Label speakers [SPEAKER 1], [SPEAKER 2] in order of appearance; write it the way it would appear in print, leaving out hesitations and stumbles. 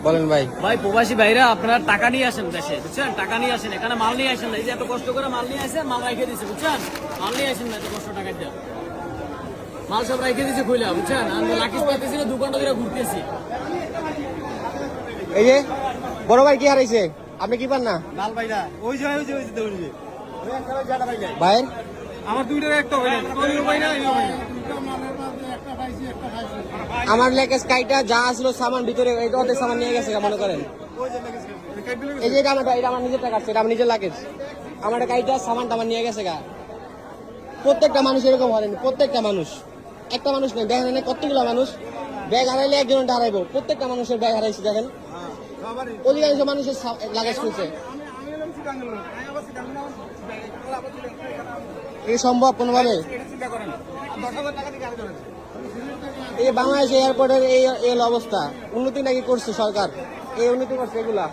[SPEAKER 1] বলেন ভাই।
[SPEAKER 2] ভাই প্রবাসী ভাইরা আপনারা টাকা নিয়ে আসেন দেশে, বুঝছেন? টাকা নিয়ে আসেন, এখানে মাল নিয়ে আসেন না। এই যে এত কষ্ট করে মাল নিয়ে আসেন, মাল রেখে দিচ্ছে, বুঝছেন? মাল নিয়ে আসেন না, এত কষ্ট টাকা দিয়ে মাল সব রেখে দিচ্ছে খুলে, বুঝছেন? আমি লাকিস পাইতেছি না, 2 ঘন্টা ধরে ঘুরতেছি।
[SPEAKER 1] এই যে বড় ভাই কি হারাইছে, আপনি কি পান না
[SPEAKER 3] লাল ভাইরা ওই যে
[SPEAKER 1] ভাই?
[SPEAKER 3] আমার দুইটার একটা ভাই না
[SPEAKER 1] আমার লেকেস কাইটা যা আসলো সামান ভিতরে এই ওদের সামান নিয়ে গেছে মনে করেন। এই যে এটা আমার নিজের টাকা, এটা আমার নিজের লাগেজ। আমার কাইটা সামানটা আমার নিয়ে গেছে গা। প্রত্যেকটা মানুষ এরকম হয়নি, প্রত্যেকটা মানুষ, একটা মানুষ নেই, দেখেন না কতগুলো মানুষ ব্যাগ হারাইলে একজন হারাইবো, প্রত্যেকটা মানুষের ব্যাগ হারাইছে দেখেন। অধিকাংশ মানুষের লাগেজ খুলছে। এই সম্ভব কোনোভাবে? এই বাংলাদেশ এয়ারপোর্টের এই অবস্থা, উন্নতি নাকি করছে সরকার? এই উন্নতি করছে এগুলা